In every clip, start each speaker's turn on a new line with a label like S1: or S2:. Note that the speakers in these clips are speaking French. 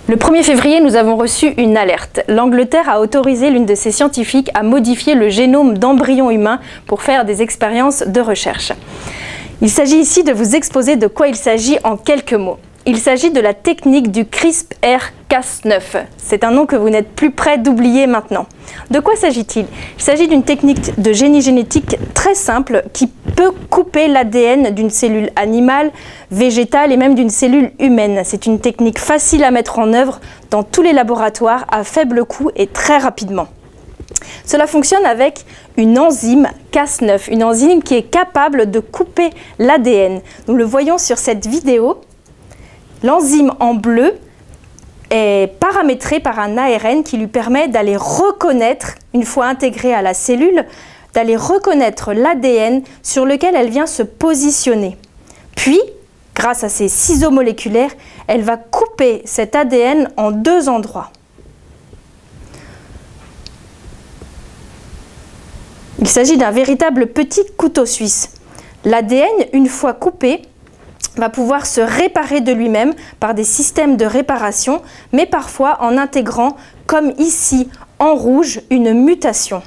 S1: Le 1er février, nous avons reçu une alerte. L'Angleterre a autorisé l'une de ses scientifiques à modifier le génome d'embryons humains pour faire des expériences de recherche. Il s'agit ici de vous exposer de quoi il s'agit en quelques mots. Il s'agit de la technique du CRISPR-Cas9. C'est un nom que vous n'êtes plus prêt d'oublier maintenant. De quoi s'agit-il? Il s'agit d'une technique de génie génétique très simple qui peut couper l'ADN d'une cellule animale, végétale et même d'une cellule humaine. C'est une technique facile à mettre en œuvre dans tous les laboratoires à faible coût et très rapidement. Cela fonctionne avec une enzyme Cas9, une enzyme qui est capable de couper l'ADN. Nous le voyons sur cette vidéo. L'enzyme en bleu est paramétrée par un ARN qui lui permet d'aller reconnaître, une fois intégrée à la cellule, d'aller reconnaître l'ADN sur lequel elle vient se positionner. Puis, grâce à ses ciseaux moléculaires, elle va couper cet ADN en 2 endroits. Il s'agit d'un véritable petit couteau suisse. L'ADN, une fois coupé, va pouvoir se réparer de lui-même par des systèmes de réparation, mais parfois en intégrant, comme ici en rouge, une mutation.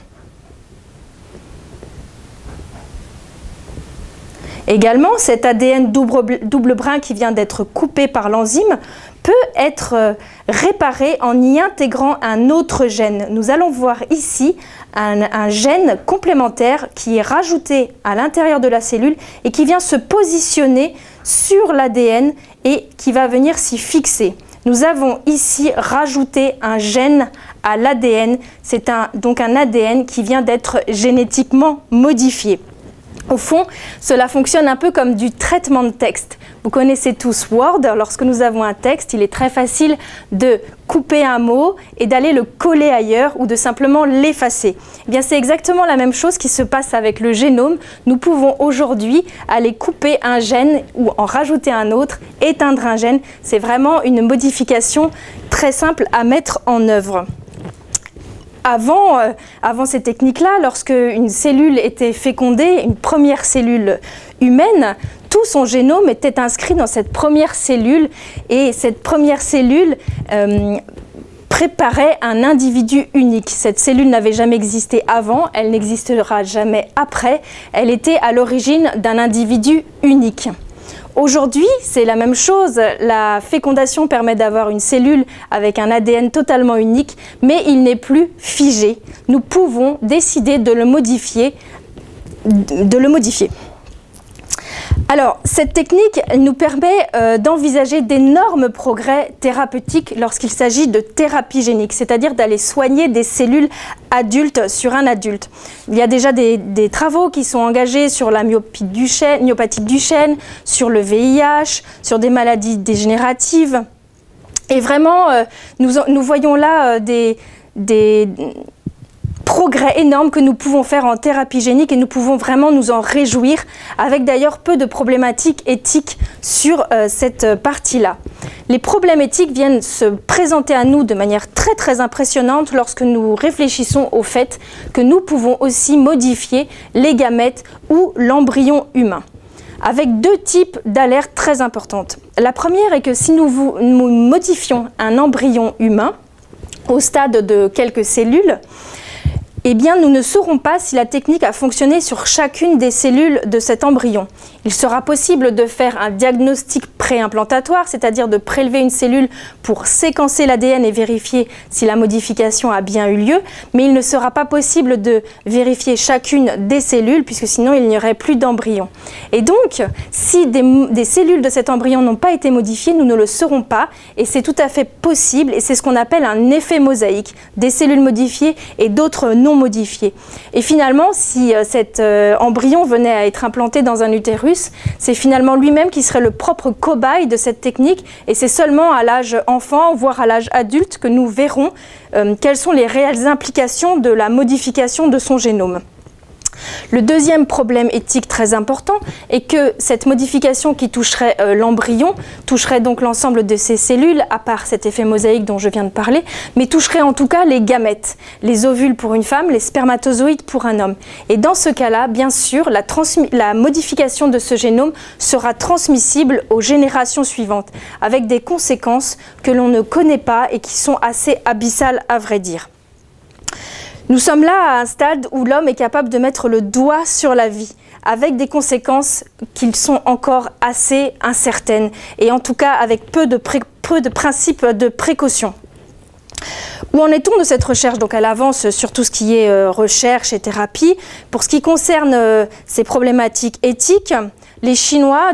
S1: Également, cet ADN double brin qui vient d'être coupé par l'enzyme peut être réparé en y intégrant un autre gène. Nous allons voir ici un gène complémentaire qui est rajouté à l'intérieur de la cellule et qui vient se positionner sur l'ADN et qui va venir s'y fixer. Nous avons ici rajouté un gène à l'ADN. C'est donc un ADN qui vient d'être génétiquement modifié. Au fond, cela fonctionne un peu comme du traitement de texte. Vous connaissez tous Word. Lorsque nous avons un texte, il est très facile de couper un mot et d'aller le coller ailleurs ou de simplement l'effacer. Eh bien, c'est exactement la même chose qui se passe avec le génome. Nous pouvons aujourd'hui aller couper un gène ou en rajouter un autre, éteindre un gène. C'est vraiment une modification très simple à mettre en œuvre. Avant ces techniques-là, lorsque une cellule était fécondée, une première cellule humaine, tout son génome était inscrit dans cette première cellule et cette première cellule préparait un individu unique. Cette cellule n'avait jamais existé avant, elle n'existera jamais après, elle était à l'origine d'un individu unique. Aujourd'hui, c'est la même chose. La fécondation permet d'avoir une cellule avec un ADN totalement unique, mais il n'est plus figé. Nous pouvons décider de le modifier. Alors, cette technique nous permet d'envisager d'énormes progrès thérapeutiques lorsqu'il s'agit de thérapie génique, c'est-à-dire d'aller soigner des cellules adultes sur un adulte. Il y a déjà des travaux qui sont engagés sur la myopathie de Duchenne, sur le VIH, sur des maladies dégénératives. Et vraiment, nous voyons là des progrès énormes que nous pouvons faire en thérapie génique et nous pouvons vraiment nous en réjouir, avec d'ailleurs peu de problématiques éthiques sur cette partie-là. Les problèmes éthiques viennent se présenter à nous de manière très impressionnante lorsque nous réfléchissons au fait que nous pouvons aussi modifier les gamètes ou l'embryon humain, avec 2 types d'alertes très importantes. La première est que si nous modifions un embryon humain au stade de quelques cellules, eh bien, nous ne saurons pas si la technique a fonctionné sur chacune des cellules de cet embryon. Il sera possible de faire un diagnostic préimplantatoire, c'est-à-dire de prélever une cellule pour séquencer l'ADN et vérifier si la modification a bien eu lieu, mais il ne sera pas possible de vérifier chacune des cellules, puisque sinon il n'y aurait plus d'embryon. Et donc, si des cellules de cet embryon n'ont pas été modifiées, nous ne le saurons pas, et c'est tout à fait possible, et c'est ce qu'on appelle un effet mosaïque, des cellules modifiées et d'autres non modifiées. Et finalement, si cet embryon venait à être implanté dans un utérus, c'est finalement lui-même qui serait le propre cobaye de cette technique, et c'est seulement à l'âge enfant, voire à l'âge adulte, que nous verrons quelles sont les réelles implications de la modification de son génome. Le deuxième problème éthique très important est que cette modification qui toucherait l'embryon, toucherait donc l'ensemble de ces cellules, à part cet effet mosaïque dont je viens de parler, mais toucherait en tout cas les gamètes, les ovules pour une femme, les spermatozoïdes pour un homme. Et dans ce cas-là, bien sûr, la modification de ce génome sera transmissible aux générations suivantes, avec des conséquences que l'on ne connaît pas et qui sont assez abyssales à vrai dire. Nous sommes là à un stade où l'homme est capable de mettre le doigt sur la vie, avec des conséquences qui sont encore assez incertaines, et en tout cas avec peu de principes de précaution. Où en est-on de cette recherche? Donc elle avance sur tout ce qui est recherche et thérapie. Pour ce qui concerne ces problématiques éthiques, des Chinois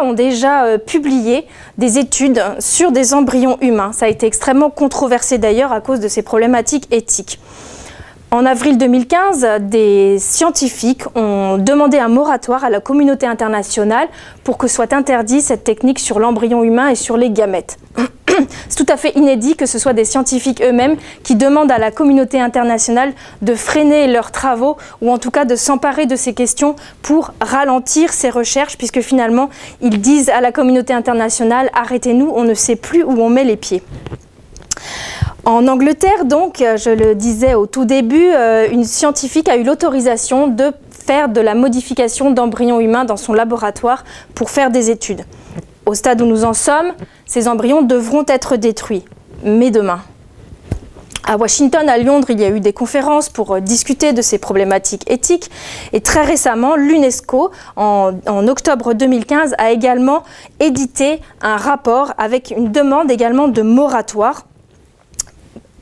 S1: ont déjà publié des études sur des embryons humains. Ça a été extrêmement controversé d'ailleurs à cause de ces problématiques éthiques. En avril 2015, des scientifiques ont demandé un moratoire à la communauté internationale pour que soit interdite cette technique sur l'embryon humain et sur les gamètes. C'est tout à fait inédit que ce soit des scientifiques eux-mêmes qui demandent à la communauté internationale de freiner leurs travaux ou en tout cas de s'emparer de ces questions pour ralentir ces recherches, puisque finalement ils disent à la communauté internationale « arrêtez-nous, on ne sait plus où on met les pieds ». En Angleterre, donc, je le disais au tout début, une scientifique a eu l'autorisation de faire de la modification d'embryons humains dans son laboratoire pour faire des études. Au stade où nous en sommes, ces embryons devront être détruits, mais demain. À Washington, à Londres, il y a eu des conférences pour discuter de ces problématiques éthiques. Et très récemment, l'UNESCO, en octobre 2015, a également édité un rapport avec une demande également de moratoire.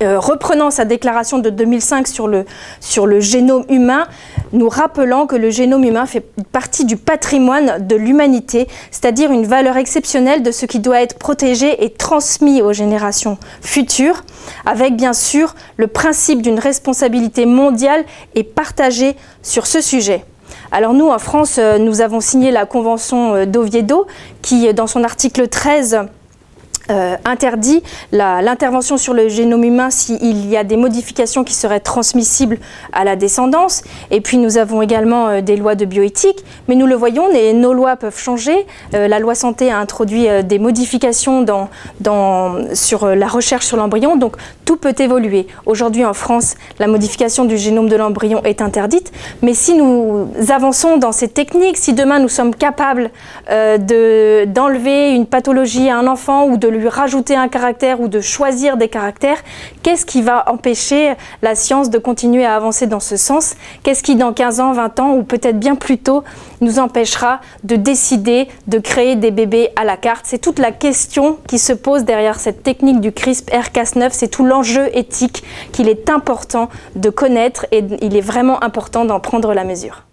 S1: Reprenant sa déclaration de 2005 sur le génome humain, nous rappelant que le génome humain fait partie du patrimoine de l'humanité, c'est-à-dire une valeur exceptionnelle de ce qui doit être protégé et transmis aux générations futures, avec bien sûr le principe d'une responsabilité mondiale et partagée sur ce sujet. Alors nous, en France, nous avons signé la Convention d'Oviedo qui, dans son article 13, interdit l'intervention sur le génome humain s'il y a des modifications qui seraient transmissibles à la descendance. Et puis nous avons également des lois de bioéthique, mais nous le voyons, nos lois peuvent changer. La loi santé a introduit des modifications sur la recherche sur l'embryon, donc tout peut évoluer. Aujourd'hui en France, la modification du génome de l'embryon est interdite, mais si nous avançons dans ces techniques, si demain nous sommes capables d'enlever une pathologie à un enfant ou de lui rajouter un caractère ou de choisir des caractères, qu'est-ce qui va empêcher la science de continuer à avancer dans ce sens? Qu'est-ce qui dans 15 ans, 20 ans ou peut-être bien plus tôt nous empêchera de décider de créer des bébés à la carte? C'est toute la question qui se pose derrière cette technique du CRISPR-Cas9, c'est tout l'enjeu éthique qu'il est important de connaître et il est vraiment important d'en prendre la mesure.